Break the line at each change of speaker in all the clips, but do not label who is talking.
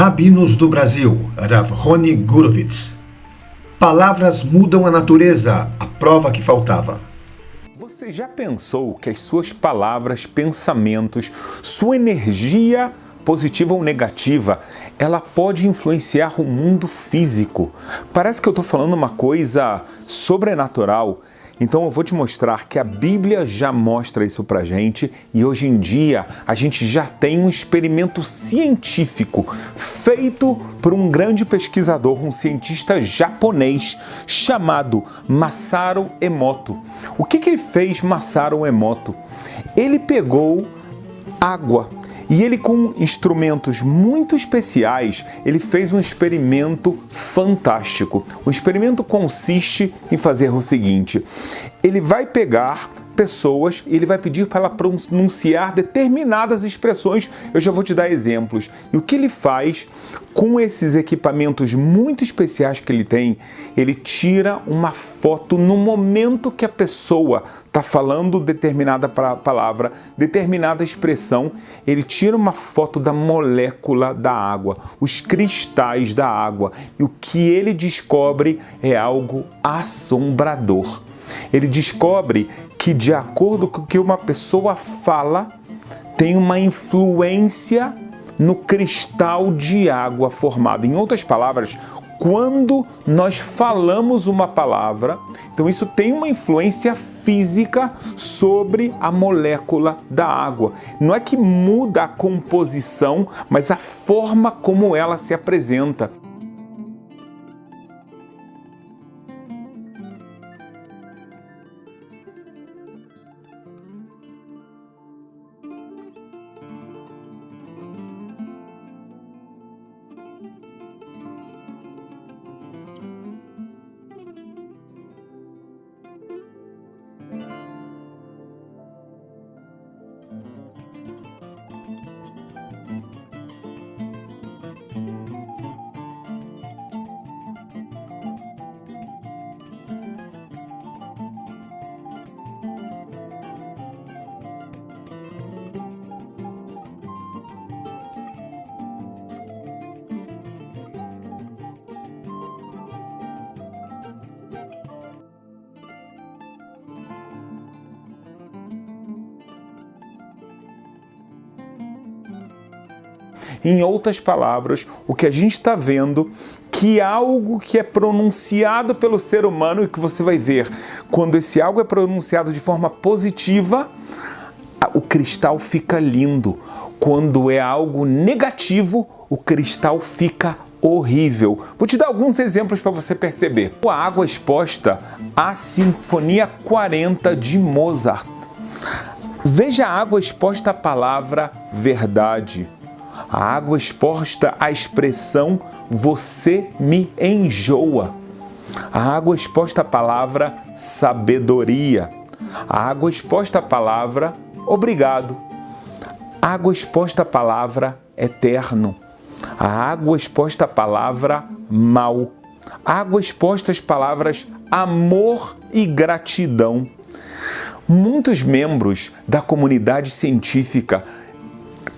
Rabinos do Brasil, Rav Roni Gurovitz. Palavras mudam a natureza, a prova que faltava.
Você já pensou que as suas palavras, pensamentos, sua energia positiva ou negativa, ela pode influenciar o mundo físico? Parece que eu estou falando uma coisa sobrenatural. Então eu vou te mostrar que a Bíblia já mostra isso pra gente e hoje em dia a gente já tem um experimento científico feito por um grande pesquisador, um cientista japonês chamado Masaru Emoto. O que ele fez, Masaru Emoto? Ele pegou água e ele, com instrumentos muito especiais, ele fez um experimento fantástico. O experimento consiste em fazer o seguinte: ele vai pegar pessoas e ele vai pedir para ela pronunciar determinadas expressões. Eu já vou te dar exemplos. E o que ele faz com esses equipamentos muito especiais que ele tem? Ele tira uma foto no momento que a pessoa está falando determinada palavra, determinada expressão. Ele tira uma foto da molécula da água, os cristais da água. E o que ele descobre é algo assombrador. Ele descobre que, de acordo com o que uma pessoa fala, tem uma influência no cristal de água formado. Em outras palavras, quando nós falamos uma palavra, então isso tem uma influência física sobre a molécula da água. Não é que muda a composição, mas a forma como ela se apresenta. Em outras palavras, o que a gente está vendo, que algo que é pronunciado pelo ser humano, e que você vai ver, quando esse algo é pronunciado de forma positiva, o cristal fica lindo. Quando é algo negativo, o cristal fica horrível. Vou te dar alguns exemplos para você perceber. A água exposta à Sinfonia 40 de Mozart. Veja a água exposta à palavra verdade. A água exposta à expressão "você me enjoa". A água exposta à palavra sabedoria. A água exposta à palavra obrigado. A água exposta à palavra eterno. A água exposta à palavra mal. A água exposta às palavras amor e gratidão. Muitos membros da comunidade científica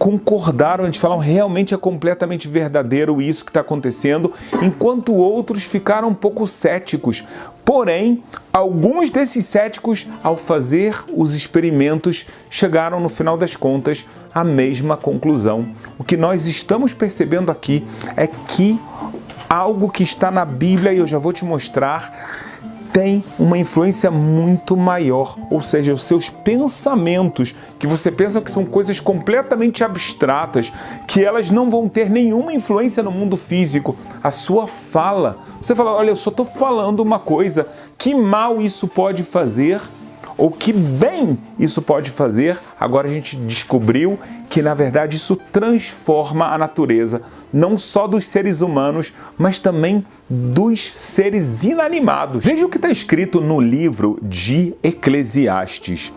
concordaram, eles falam realmente é completamente verdadeiro isso que está acontecendo, enquanto outros ficaram um pouco céticos. Porém, alguns desses céticos, ao fazer os experimentos, chegaram no final das contas à mesma conclusão. O que nós estamos percebendo aqui é que algo que está na Bíblia, e eu já vou te mostrar, tem uma influência muito maior, ou seja, os seus pensamentos, que você pensa que são coisas completamente abstratas, que elas não vão ter nenhuma influência no mundo físico, a sua fala, você fala, olha, eu só estou falando uma coisa, que mal isso pode fazer, ou que bem isso pode fazer. Agora a gente descobriu que, na verdade, isso transforma a natureza, não só dos seres humanos, mas também dos seres inanimados. Veja o que está escrito no livro de Eclesiastes.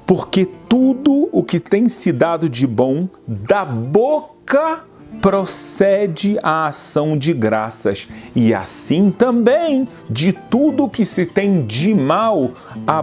Porque tudo o que tem se dado de bom da boca procede a ação de graças, e assim também de tudo que se tem de mal, da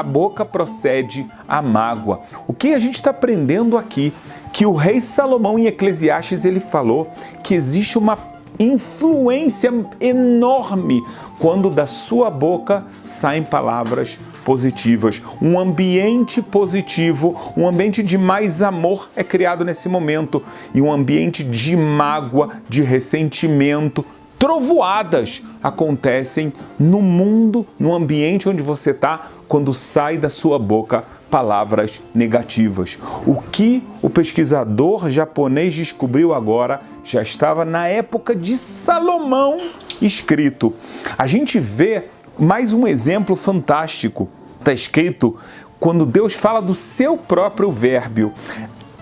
boca procede a mágoa. O que a gente está aprendendo aqui? Que o rei Salomão, em Eclesiastes, ele falou que existe uma influência enorme quando da sua boca saem palavras positivas. Um ambiente positivo, um ambiente de mais amor é criado nesse momento, e um ambiente de mágoa, de ressentimento, trovoadas acontecem no mundo, no ambiente onde você está, quando sai da sua boca palavras negativas. O que o pesquisador japonês descobriu agora já estava na época de Salomão escrito. A gente vê mais um exemplo fantástico. Está escrito quando Deus fala do seu próprio verbo.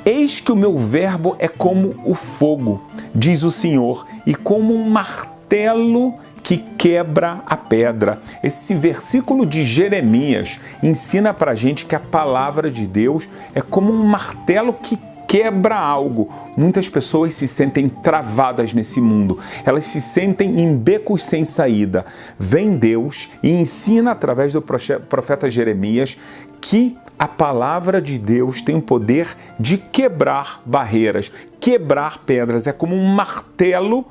Eis que o meu verbo é como o fogo, diz o Senhor, e como um martelo que quebra a pedra. Esse versículo de Jeremias ensina para a gente que a palavra de Deus é como um martelo que quebra algo. Muitas pessoas se sentem travadas nesse mundo. Elas se sentem em becos sem saída. Vem Deus e ensina através do profeta Jeremias que a palavra de Deus tem o poder de quebrar barreiras, quebrar pedras. É como um martelo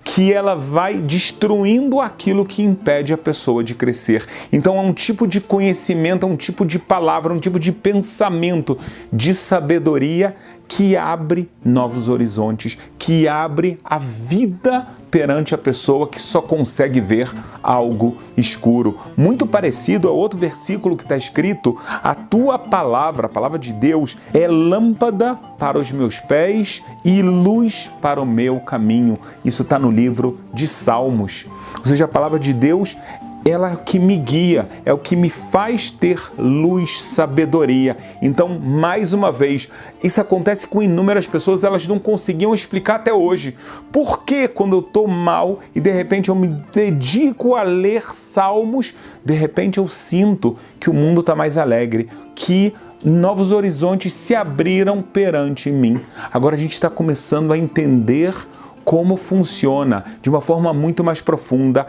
que ela vai destruindo aquilo que impede a pessoa de crescer. Então é um tipo de conhecimento, é um tipo de palavra, um tipo de pensamento, de sabedoria que abre novos horizontes, que abre a vida perante a pessoa que só consegue ver algo escuro. Muito parecido a outro versículo que está escrito: a tua palavra, a palavra de Deus, é lâmpada para os meus pés e luz para o meu caminho. Isso está no livro de Salmos. Ou seja, a palavra de Deus, ela é o que me guia, é o que me faz ter luz, sabedoria. Então, mais uma vez, isso acontece com inúmeras pessoas, elas não conseguiam explicar até hoje. Por que quando eu estou mal e de repente eu me dedico a ler salmos, de repente eu sinto que o mundo está mais alegre, que novos horizontes se abriram perante mim. Agora a gente está começando a entender como funciona de uma forma muito mais profunda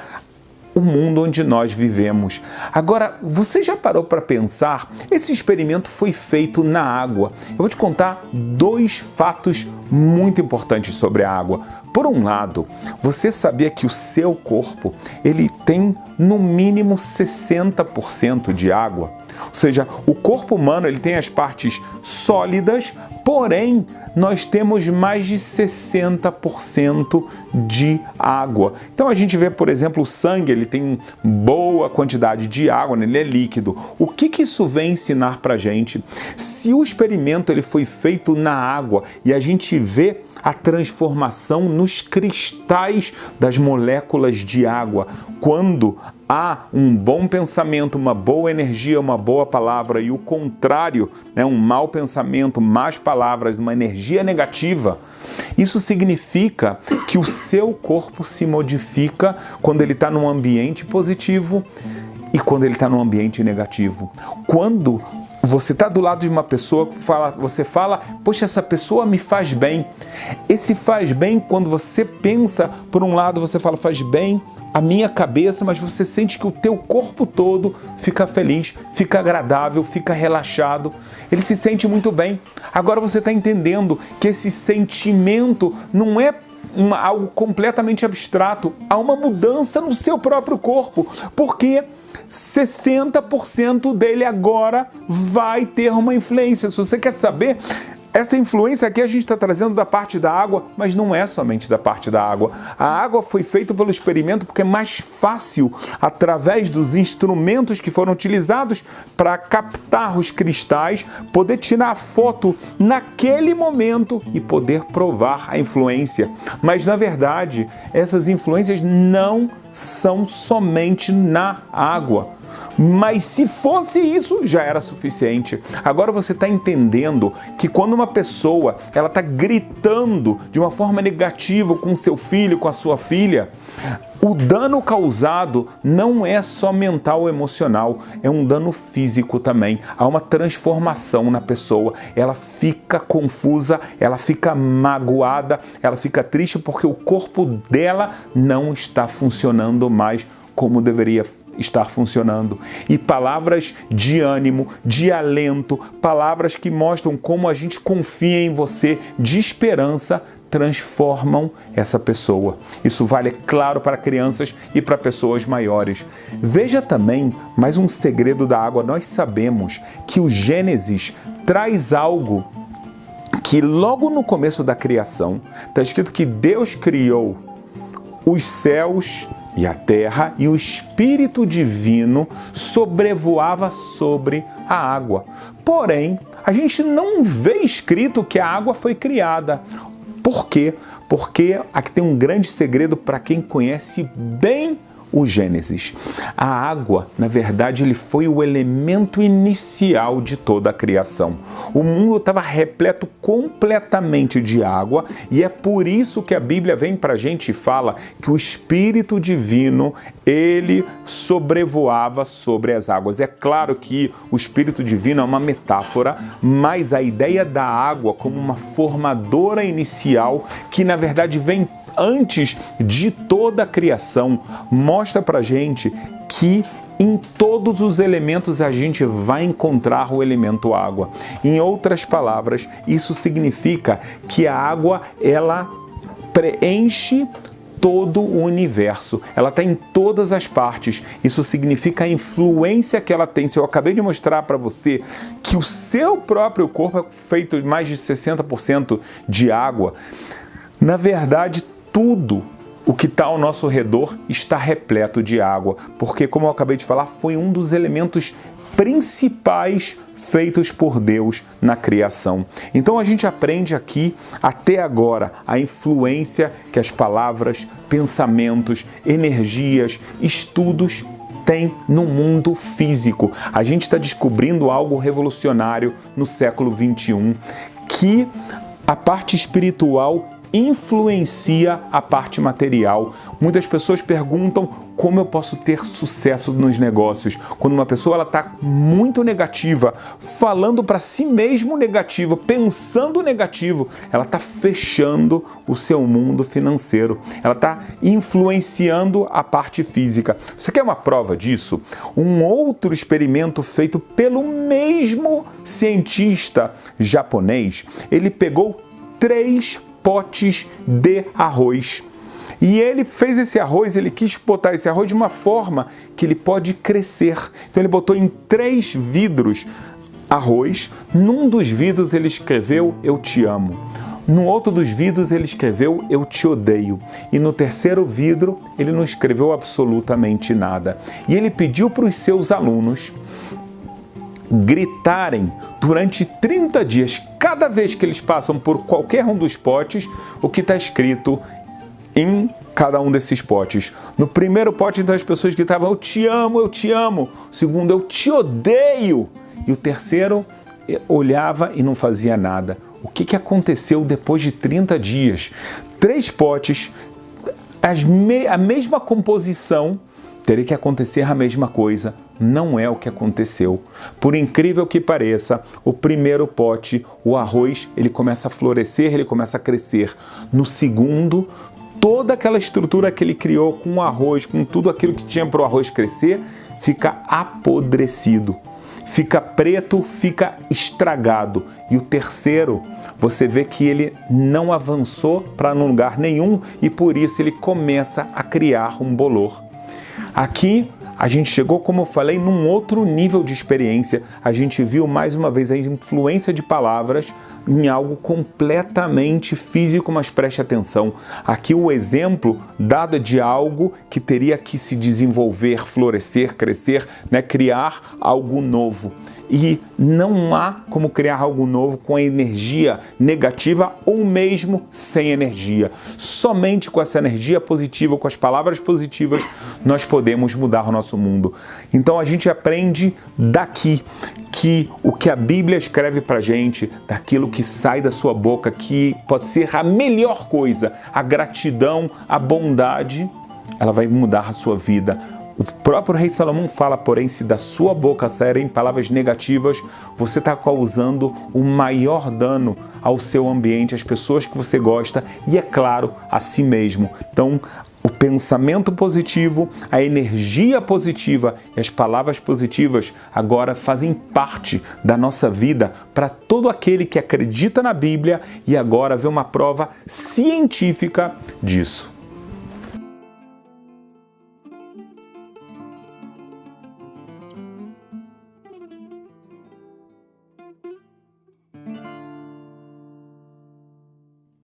o mundo onde nós vivemos. Agora, você já parou para pensar? Esse experimento foi feito na água. Eu vou te contar dois fatos muito importantes sobre a água. Por um lado, você sabia que o seu corpo, ele tem no mínimo 60% de água? Ou seja, o corpo humano, ele tem as partes sólidas, porém, nós temos mais de 60% de água. Então a gente vê, por exemplo, o sangue, ele tem boa quantidade de água, né? Ele é líquido. O que isso vem ensinar pra gente? Se o experimento ele foi feito na água e a gente vê a transformação nos cristais das moléculas de água, quando há um bom pensamento, uma boa energia, uma boa palavra, e o contrário, né, um mau pensamento, más palavras, uma energia negativa, isso significa que o seu corpo se modifica quando ele está num ambiente positivo e quando ele está num ambiente negativo. Quando você está do lado de uma pessoa que você fala, poxa, essa pessoa me faz bem. Esse faz bem, quando você pensa, por um lado você fala, faz bem a minha cabeça, mas você sente que o teu corpo todo fica feliz, fica agradável, fica relaxado. Ele se sente muito bem. Agora você está entendendo que esse sentimento não é algo completamente abstrato. Há uma mudança no seu próprio corpo, porque 60% dele agora vai ter uma influência. Se você quer saber, essa influência aqui a gente está trazendo da parte da água, mas não é somente da parte da água. A água foi feita pelo experimento porque é mais fácil, através dos instrumentos que foram utilizados para captar os cristais, poder tirar a foto naquele momento e poder provar a influência. Mas, na verdade, essas influências não são somente na água. Mas se fosse isso, já era suficiente. Agora você está entendendo que quando uma pessoa ela está gritando de uma forma negativa com seu filho, com a sua filha, o dano causado não é só mental ou emocional, é um dano físico também. Há uma transformação na pessoa, ela fica confusa, ela fica magoada, ela fica triste porque o corpo dela não está funcionando mais como deveria estar funcionando. E palavras de ânimo, de alento, palavras que mostram como a gente confia em você, de esperança, transformam essa pessoa. Isso vale, é claro, para crianças e para pessoas maiores. Veja também mais um segredo da água. Nós sabemos que o Gênesis traz algo que logo no começo da criação está escrito que Deus criou os céus e a terra, e o Espírito Divino sobrevoava sobre a água. Porém, a gente não vê escrito que a água foi criada. Por quê? Porque aqui tem um grande segredo para quem conhece bem o Gênesis. A água, na verdade, ele foi o elemento inicial de toda a criação. O mundo estava repleto completamente de água e é por isso que a Bíblia vem para a gente e fala que o Espírito Divino, ele sobrevoava sobre as águas. É claro que o Espírito Divino é uma metáfora, mas a ideia da água como uma formadora inicial, que na verdade vem antes de toda a criação, mostra pra gente que em todos os elementos a gente vai encontrar o elemento água. Em outras palavras, isso significa que a água, ela preenche todo o universo, ela está em todas as partes. Isso significa a influência que ela tem. Se eu acabei de mostrar para você que o seu próprio corpo é feito de mais de 60% de água, na verdade, tudo o que está ao nosso redor está repleto de água, porque, como eu acabei de falar, foi um dos elementos principais feitos por Deus na criação. Então a gente aprende aqui, até agora, a influência que as palavras, pensamentos, energias, estudos têm no mundo físico. A gente está descobrindo algo revolucionário no século XXI, que a parte espiritual influencia a parte material. Muitas pessoas perguntam como eu posso ter sucesso nos negócios. Quando uma pessoa está muito negativa, falando para si mesmo negativo, pensando negativo, ela está fechando o seu mundo financeiro. Ela está influenciando a parte física. Você quer uma prova disso? Um outro experimento feito pelo mesmo cientista japonês, ele pegou 3 potes de arroz. E ele fez esse arroz, ele quis botar esse arroz de uma forma que ele pode crescer. Então ele botou em 3 vidros arroz. Num dos vidros ele escreveu "Eu te amo". No outro dos vidros ele escreveu "Eu te odeio". E no terceiro vidro ele não escreveu absolutamente nada. E ele pediu para os seus alunos gritarem durante 30 dias, cada vez que eles passam por qualquer um dos potes, o que está escrito em cada um desses potes. No primeiro pote, então, as pessoas gritavam "Eu te amo, eu te amo". O segundo, "Eu te odeio". E o terceiro olhava e não fazia nada. O que aconteceu depois de 30 dias? 3 potes, a mesma composição, teria que acontecer a mesma coisa. Não é o que aconteceu. Por incrível que pareça, o primeiro pote, o arroz, ele começa a florescer, ele começa a crescer. No segundo, toda aquela estrutura que ele criou com o arroz, com tudo aquilo que tinha para o arroz crescer, fica apodrecido. Fica preto, fica estragado. E o terceiro, você vê que ele não avançou para lugar nenhum e por isso ele começa a criar um bolor. Aqui a gente chegou, como eu falei, num outro nível de experiência. A gente viu mais uma vez a influência de palavras em algo completamente físico, mas preste atenção. Aqui o exemplo dado é de algo que teria que se desenvolver, florescer, crescer, né? Criar algo novo. E não há como criar algo novo com a energia negativa ou mesmo sem energia. Somente com essa energia positiva, com as palavras positivas, nós podemos mudar o nosso mundo. Então a gente aprende daqui que o que a Bíblia escreve pra gente, daquilo que sai da sua boca, que pode ser a melhor coisa, a gratidão, a bondade, ela vai mudar a sua vida. O próprio rei Salomão fala, porém, se da sua boca saírem palavras negativas, você está causando o maior dano ao seu ambiente, às pessoas que você gosta e, é claro, a si mesmo. Então, o pensamento positivo, a energia positiva e as palavras positivas agora fazem parte da nossa vida para todo aquele que acredita na Bíblia e agora vê uma prova científica disso.